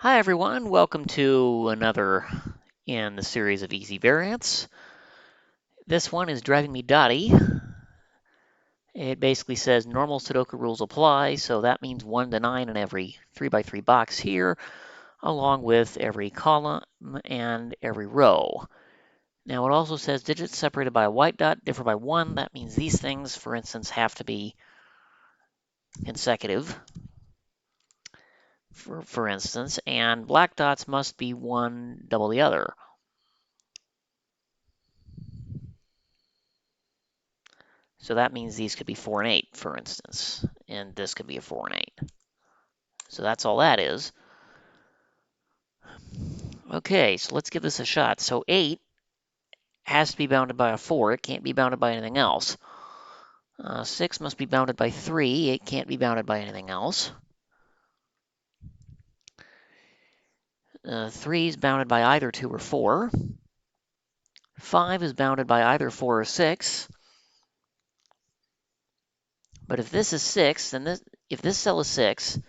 Hi everyone, welcome to another in the series of easy variants. This one is driving me Dotty. It basically says normal Sudoku rules apply, so that means 1 to 9 in every 3x3 box here, along with every column and every row. Now it also says digits separated by a white dot differ by 1. That means these things, for instance, have to be consecutive, for instance, and black dots must be one double the other. So that means these could be 4 and 8, for instance, and this could be a 4 and 8. So that's all that is. Okay, so let's give this a shot. So 8 has to be bounded by a 4. It can't be bounded by anything else. 6 must be bounded by 3. It can't be bounded by anything else. 3 is bounded by either 2 or 4. 5 is bounded by either 4 or 6. But if this is 6, then if this cell is 6,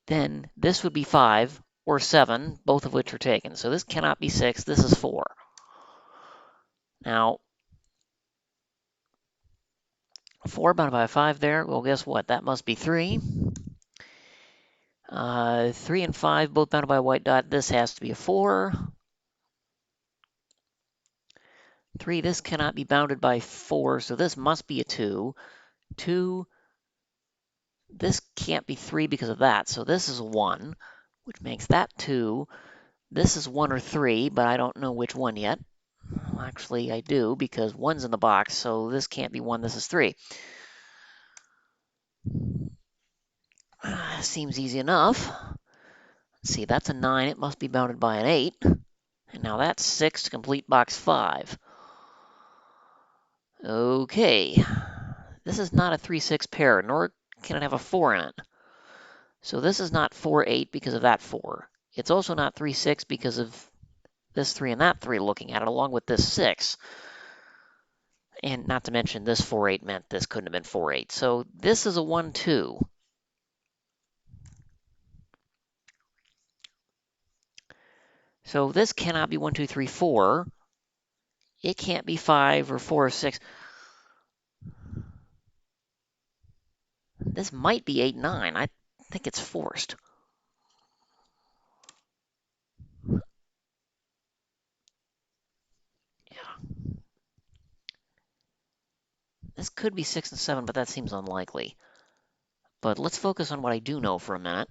then this would be 5 or 7, both of which are taken. So this cannot be 6. This is 4. Now, 4 bounded by a 5 there. Well, guess what? That must be 3. 3 and 5 both bounded by a white dot. This has to be a 4. 3, this cannot be bounded by 4, so this must be a 2. 2, this can't be 3 because of that, so this is a 1, which makes that 2. This is 1 or 3, but I don't know which one yet. Well, actually, I do, because 1's in the box, so this can't be 1, this is 3. Seems easy enough. Let's see, that's a 9. It must be bounded by an 8. And now that's 6 to complete box 5. Okay, this is not a 3-6 pair, nor can it have a 4 in it. So this is not 4-8 because of that 4. It's also not 3-6 because of this 3 and that 3 looking at it, along with this 6. And not to mention this 4-8 meant this couldn't have been 4-8. So this is a 1-2. So this cannot be 1, 2, 3, 4. It can't be 5 or 4 or 6. This might be 8, 9. I think it's forced. Yeah. This could be 6 and 7, but that seems unlikely. But let's focus on what I do know for a minute.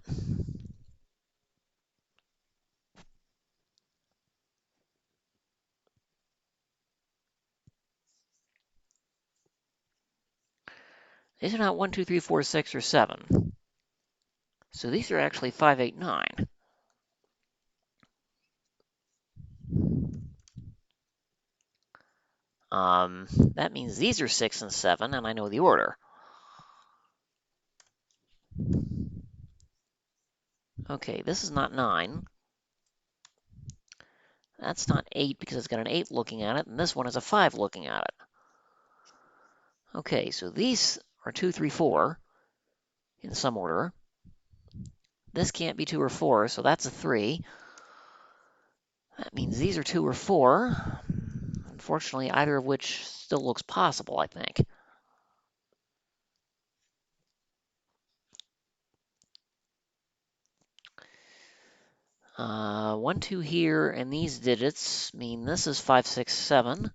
These are not 1, 2, 3, 4, 6, or 7. So these are actually 5, 8, 9. That means these are 6 and 7, and I know the order. Okay, this is not 9. That's not 8 because it's got an 8 looking at it, and this one has a 5 looking at it. Okay, so these are 2, 3, 4 in some order. This can't be 2 or 4, so that's a 3. That means these are 2 or 4. Unfortunately, either of which still looks possible, I think. 1, 2 here, and these digits mean this is 5, 6, 7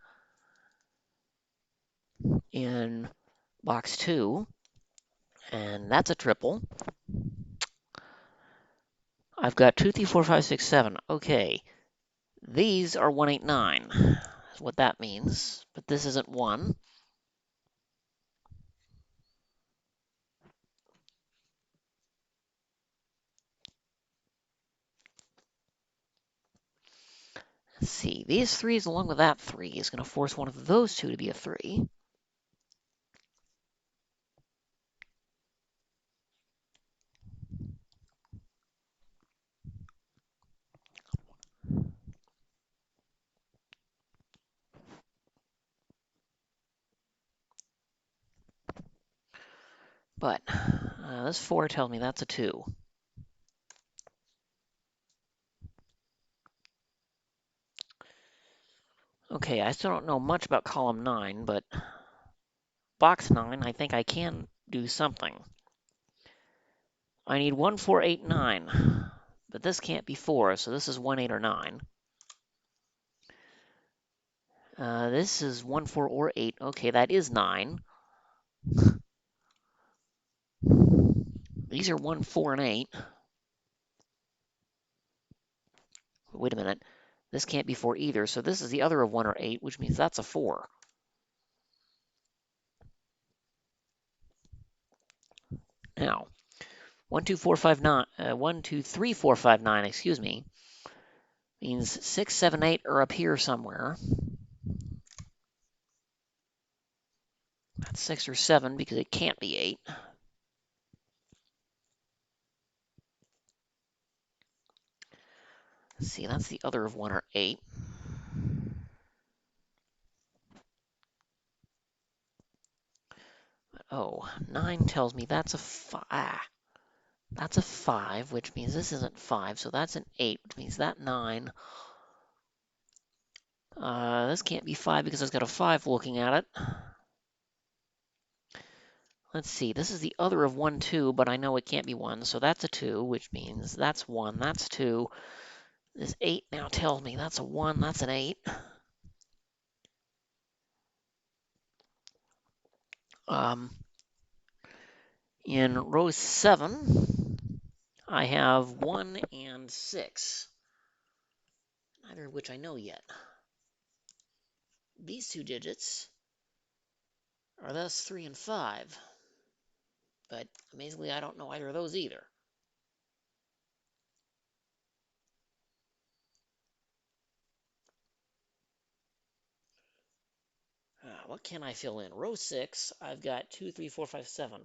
in box 2, and that's a triple. I've got 2, 3, 4, 5, 6, 7. Okay, these are 1, 8, 9. That's what that means, but this isn't 1. Let's see, these 3s along with that 3 is going to force one of those two to be a 3. But this 4 tells me that's a 2. Okay, I still don't know much about column 9, but box 9, I think I can do something. I need 1, 4, 8, 9. But this can't be 4, so this is 1, 8, or 9. This is 1, 4, or 8. Okay, that is 9. These are 1, 4, and 8. Wait a minute. This can't be 4 either, so this is the other of 1 or 8, which means that's a 4. Now, 1, 2, 4, 5, 9, 1, 2, 3, 4, 5, 9, excuse me, means 6, 7, 8 are up here somewhere. That's 6 or 7 because it can't be 8. Let's see, that's the other of 1 or 8. Oh, 9 tells me that's a 5. That's a 5, which means this isn't 5, so that's an 8, which means that 9. This can't be 5 because it's got a 5 looking at it. Let's see, this is the other of 1, 2, but I know it can't be 1, so that's a 2, which means that's 1, that's 2. This 8 now tells me that's a 1, that's an 8. In row 7, I have 1 and 6, neither of which I know yet. These two digits are thus 3 and 5, but amazingly I don't know either of those either. What can I fill in? Row 6, I've got 2, 3, 4, 5, 7.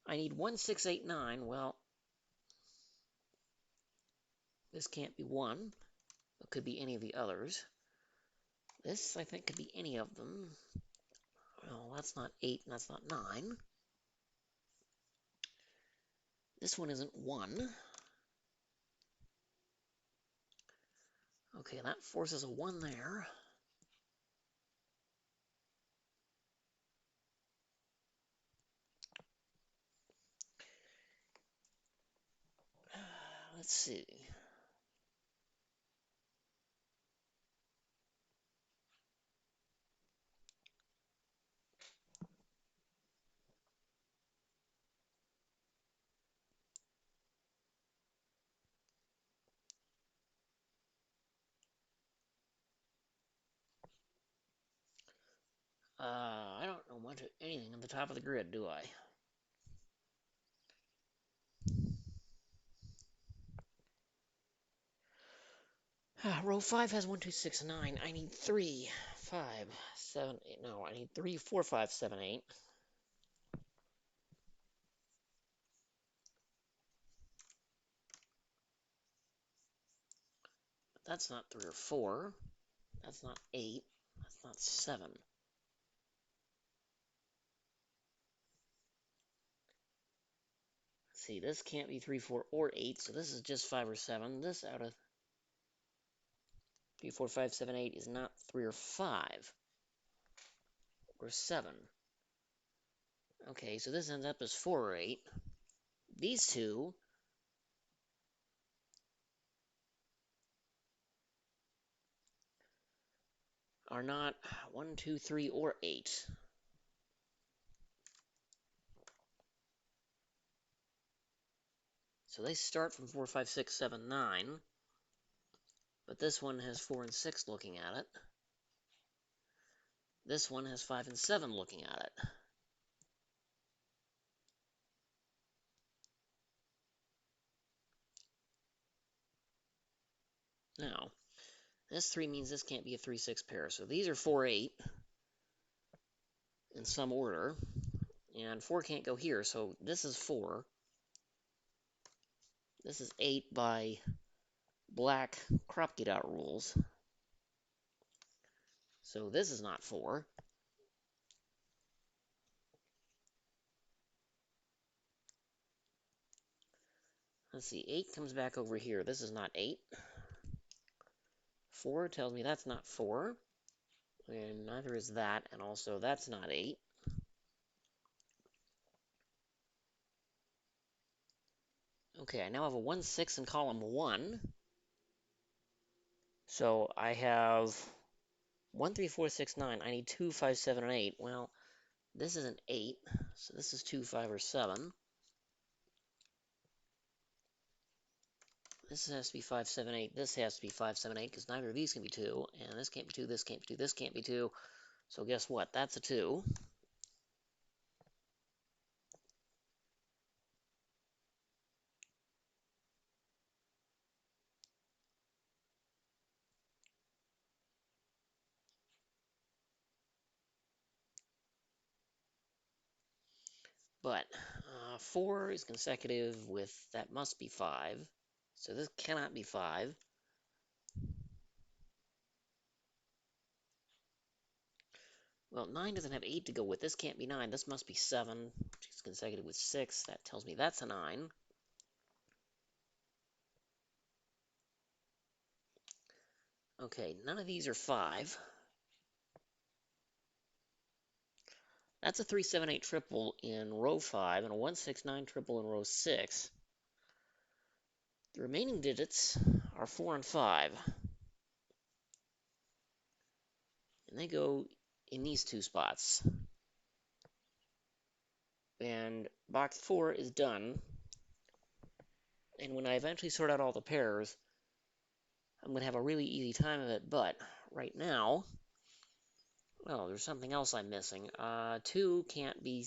I need 1, 6, 8, 9. Well, this can't be 1. It could be any of the others. This, I think, could be any of them. Well, that's not 8 and that's not 9. This one isn't 1. Okay, that forces a 1 there. Let's see. I don't know much of anything at the top of the grid, do I? Row 5 has 1, 2, 6, 9. I need 3, 5, 7, 8. No, I need 3, 4, 5, 7, 8. But that's not 3 or 4. That's not 8. That's not 7. Let's see, this can't be 3, 4, or 8, so this is just 5 or 7. This out of 3, 4, 5, 7, 8 is not 3 or 5. Or 7. Okay, so this ends up as 4 or 8. These two are not 1, 2, 3, or 8. So they start from 4, 5, 6, 7, 9. But this one has 4 and 6 looking at it. This one has 5 and 7 looking at it. Now, this 3 means this can't be a 3, 6 pair. So these are 4, 8 in some order. And 4 can't go here, so this is 4. This is 8 by black kropki dot rules. So this is not 4. Let's see, 8 comes back over here. This is not 8. 4 tells me that's not 4. And neither is that, and also that's not 8. Okay, I now have a 1, 6 in column 1. So I have 1, 3, 4, 6, 9. I need 2, 5, 7, and 8. Well, this is an 8, so this is 2, 5, or 7. This has to be 5, 7, 8. This has to be 5, 7, 8, because neither of these can be 2. And this can't be 2, this can't be 2, this can't be 2. So guess what? That's a 2. But 4 is consecutive with, that must be 5. So this cannot be 5. Well, 9 doesn't have 8 to go with. This can't be 9. This must be 7, which is consecutive with 6. That tells me that's a 9. Okay, none of these are 5. That's a 3, 7, 8 triple in row 5 and a 1, 6, 9 triple in row 6. The remaining digits are 4 and 5. And they go in these two spots. And box 4 is done. And when I eventually sort out all the pairs, I'm going to have a really easy time of it. But right now, well, there's something else I'm missing. 2 can't be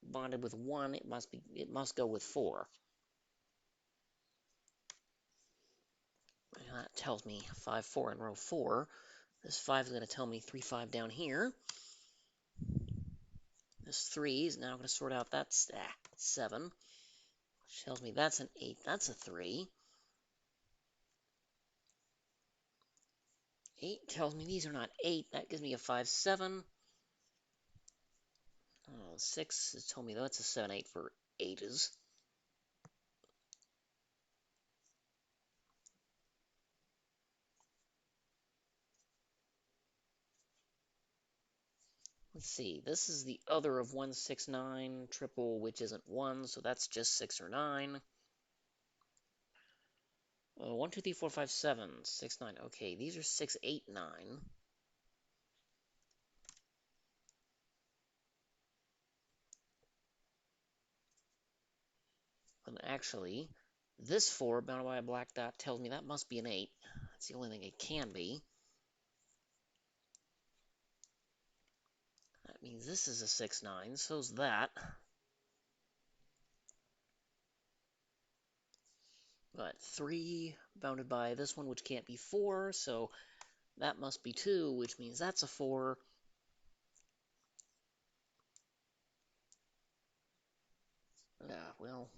bonded with 1. It must go with 4. And that tells me 5, 4 in row 4. This 5 is going to tell me 3, 5 down here. This 3 is now going to sort out that's 7, which tells me that's an 8. That's a 3. 8 tells me these are not 8. That gives me a 5, 7. 6 has told me that's a 7, 8 for 8s. Let's see, this is the other of 1, 6, 9 triple, which isn't 1, so that's just 6 or 9. 1, 2, 3, 4, 5, 7, 6, 9. Okay, these are 6, 8, 9. And actually, this 4 bounded by a black dot tells me that must be an 8. That's the only thing it can be. That means this is a 6, 9, so's that. But 3 bounded by this one, which can't be 4, so that must be 2, which means that's a 4. Well,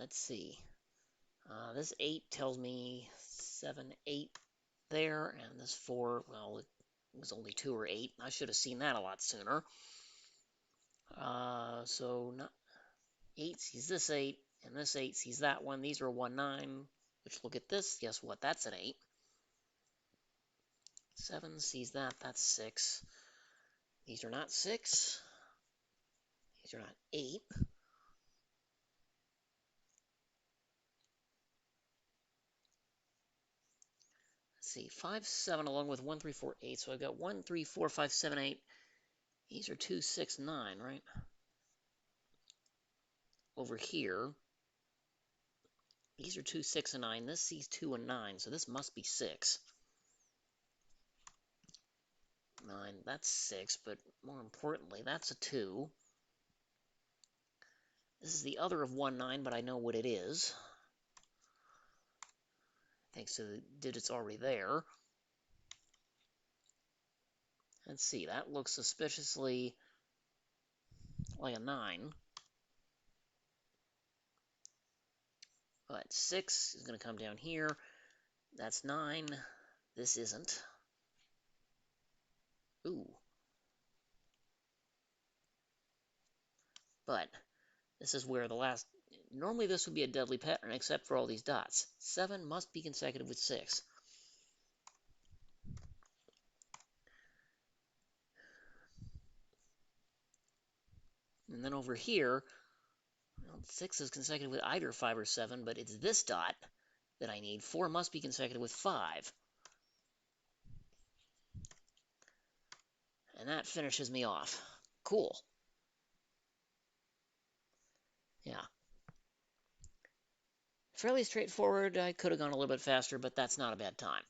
let's see. This 8 tells me 7, 8 there, and this 4, well, it was only 2 or 8. I should have seen that a lot sooner. So not 8 sees this 8, and this 8 sees that one. These are 1, 9, which look at this. Guess what? That's an 8. 7 sees that. That's 6. These are not 6. These are not 8. Let's see, 5, 7 along with 1, 3, 4, 8. So I've got 1, 3, 4, 5, 7, 8. These are 2, 6, 9, right? Over here, these are 2, 6, and 9. This sees 2 and 9, so this must be 6. 9, that's 6, but more importantly, that's a 2. This is the other of 1, 9, but I know what it is, thanks to the digits already there. Let's see, that looks suspiciously like a 9. But 6 is going to come down here. That's 9. This isn't. Ooh. But this is where the last Normally this would be a deadly pattern except for all these dots. 7 must be consecutive with 6. And then over here, well, 6 is consecutive with either 5 or 7, but it's this dot that I need. 4 must be consecutive with 5. And that finishes me off. Cool. Yeah. Fairly straightforward. I could have gone a little bit faster, but that's not a bad time.